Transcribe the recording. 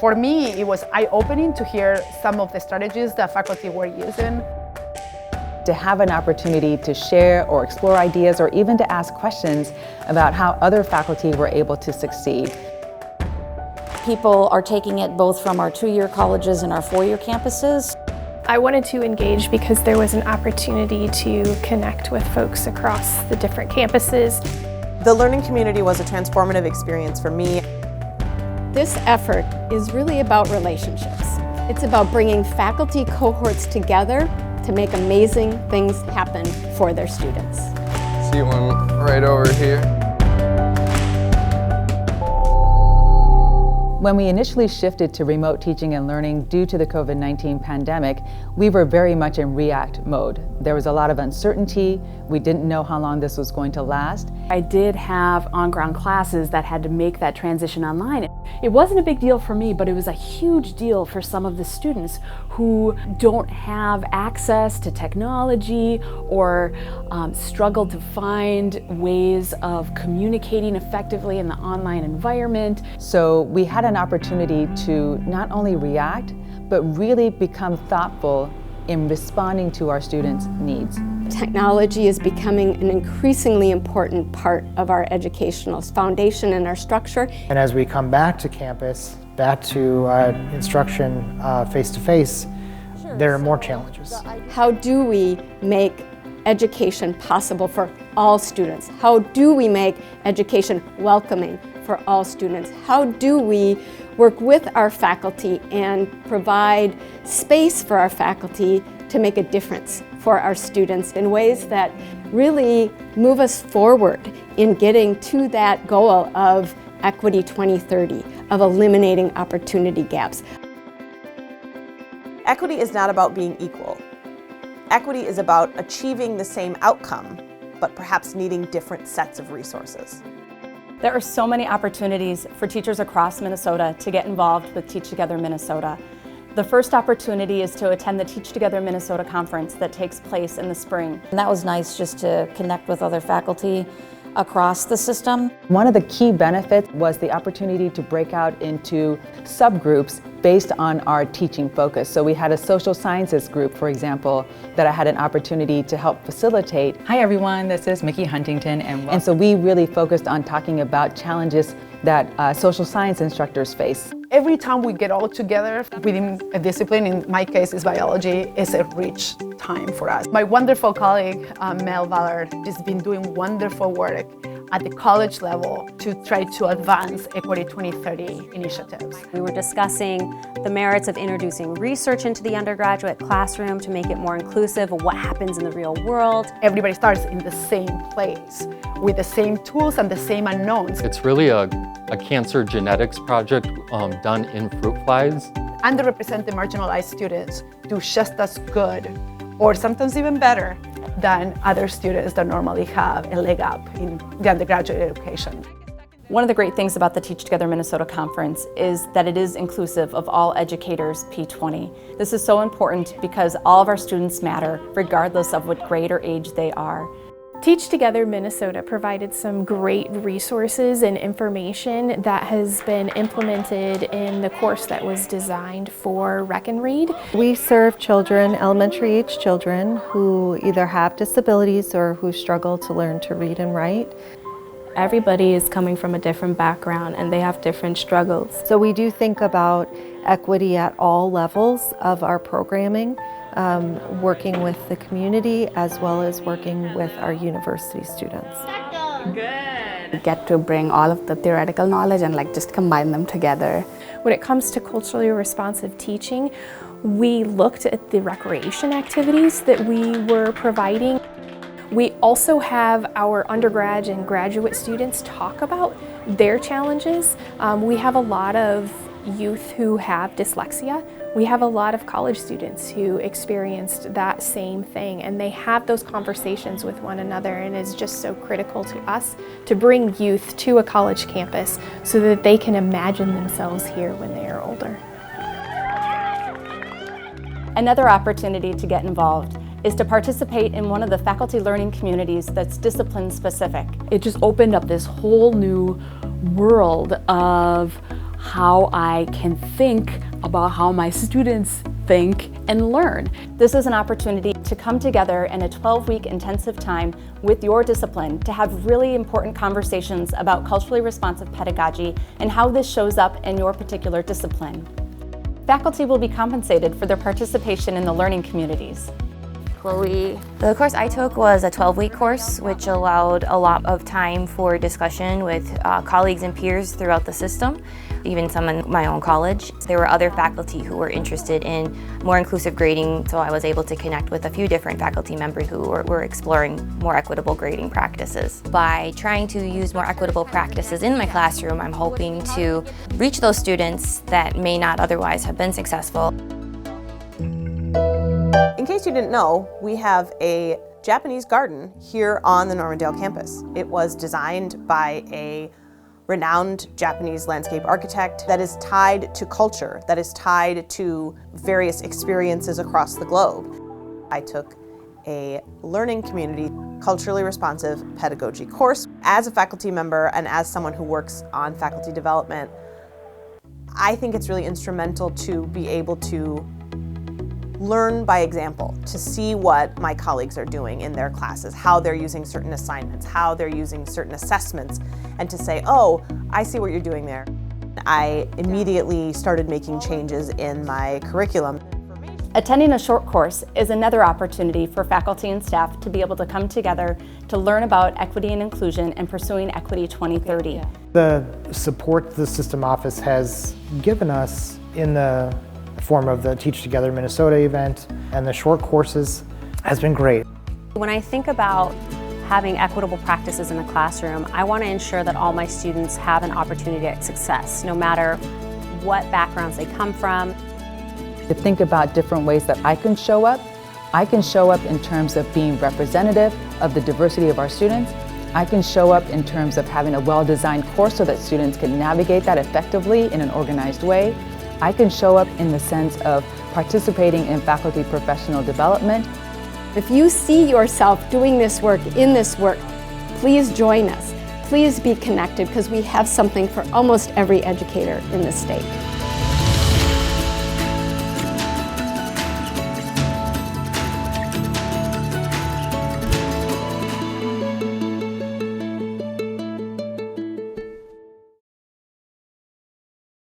For me, it was eye-opening to hear some of the strategies that faculty were using. To have an opportunity to share or explore ideas or even to ask questions about how other faculty were able to succeed. People are taking it both from our 2-year colleges and our 4-year campuses. I wanted to engage because there was an opportunity to connect with folks across the different campuses. The learning community was a transformative experience for me. This effort is really about relationships. It's about bringing faculty cohorts together to make amazing things happen for their students. See one right over here. When we initially shifted to remote teaching and learning due to the COVID-19 pandemic, we were very much in react mode. There was a lot of uncertainty. We didn't know how long this was going to last. I did have on-ground classes that had to make that transition online. It wasn't a big deal for me, but it was a huge deal for some of the students who don't have access to technology or struggle to find ways of communicating effectively in the online environment. So we had an opportunity to not only react, but really become thoughtful in responding to our students' needs. Technology is becoming an increasingly important part of our educational foundation and our structure. And as we come back to campus, back to instruction face-to-face, there are more challenges. How do we make education possible for all students? How do we make education welcoming for all students? How do we work with our faculty and provide space for our faculty to make a difference for our students in ways that really move us forward in getting to that goal of Equity 2030, of eliminating opportunity gaps? Equity is not about being equal. Equity is about achieving the same outcome, but perhaps needing different sets of resources. There are so many opportunities for teachers across Minnesota to get involved with Teach Together Minnesota. The first opportunity is to attend the Teach Together Minnesota conference that takes place in the spring. And that was nice just to connect with other faculty across the system. One of the key benefits was the opportunity to break out into subgroups based on our teaching focus. So we had a social sciences group, for example, that I had an opportunity to help facilitate. Hi everyone, this is Mickey Huntington. And so we really focused on talking about challenges that social science instructors face. Every time we get all together within a discipline, in my case is biology, is a rich time for us. My wonderful colleague, Mel Ballard, has been doing wonderful work at the college level to try to advance Equity 2030 initiatives. We were discussing the merits of introducing research into the undergraduate classroom to make it more inclusive of what happens in the real world. Everybody starts in the same place with the same tools and the same unknowns. It's really a cancer genetics project done in fruit flies. Underrepresented marginalized students do just as good, or sometimes even better, than other students that normally have a leg up in the undergraduate education. One of the great things about the Teach Together Minnesota conference is that it is inclusive of all educators P20. This is so important because all of our students matter, regardless of what grade or age they are. Teach Together Minnesota provided some great resources and information that has been implemented in the course that was designed for Rec and Read. We serve children, elementary age children, who either have disabilities or who struggle to learn to read and write. Everybody is coming from a different background and they have different struggles. So we do think about equity at all levels of our programming. Working with the community as well as working with our university students. Good. Get to bring all of the theoretical knowledge and just combine them together. When it comes to culturally responsive teaching, we looked at the recreation activities that we were providing. We also have our undergrad and graduate students talk about their challenges. We have a lot of youth who have dyslexia. We have a lot of college students who experienced that same thing, and they have those conversations with one another, and it's just so critical to us to bring youth to a college campus so that they can imagine themselves here when they are older. Another opportunity to get involved is to participate in one of the faculty learning communities that's discipline specific. It just opened up this whole new world of how I can think about how my students think and learn. This is an opportunity to come together in a 12-week intensive time with your discipline to have really important conversations about culturally responsive pedagogy and how this shows up in your particular discipline. Faculty will be compensated for their participation in the learning communities. Chloe. The course I took was a 12-week course, which allowed a lot of time for discussion with colleagues and peers throughout the system, even some in my own college. There were other faculty who were interested in more inclusive grading, so I was able to connect with a few different faculty members who were exploring more equitable grading practices. By trying to use more equitable practices in my classroom, I'm hoping to reach those students that may not otherwise have been successful. In case you didn't know, we have a Japanese garden here on the Normandale campus. It was designed by a renowned Japanese landscape architect that is tied to culture, that is tied to various experiences across the globe. I took a learning community, culturally responsive pedagogy course. As a faculty member and as someone who works on faculty development, I think it's really instrumental to be able to learn by example, to see what my colleagues are doing in their classes, how they're using certain assignments, how they're using certain assessments, and to say, oh, I see what you're doing there. I immediately started making changes in my curriculum. Attending a short course is another opportunity for faculty and staff to be able to come together to learn about equity and inclusion and pursuing Equity 2030. The support the system office has given us in the form of the Teach Together Minnesota event and the short courses has been great. When I think about having equitable practices in the classroom, I want to ensure that all my students have an opportunity at success, no matter what backgrounds they come from. To think about different ways that I can show up in terms of being representative of the diversity of our students. I can show up in terms of having a well-designed course so that students can navigate that effectively in an organized way. I can show up in the sense of participating in faculty professional development. If you see yourself doing this work, in this work, please join us. Please be connected because we have something for almost every educator in the state.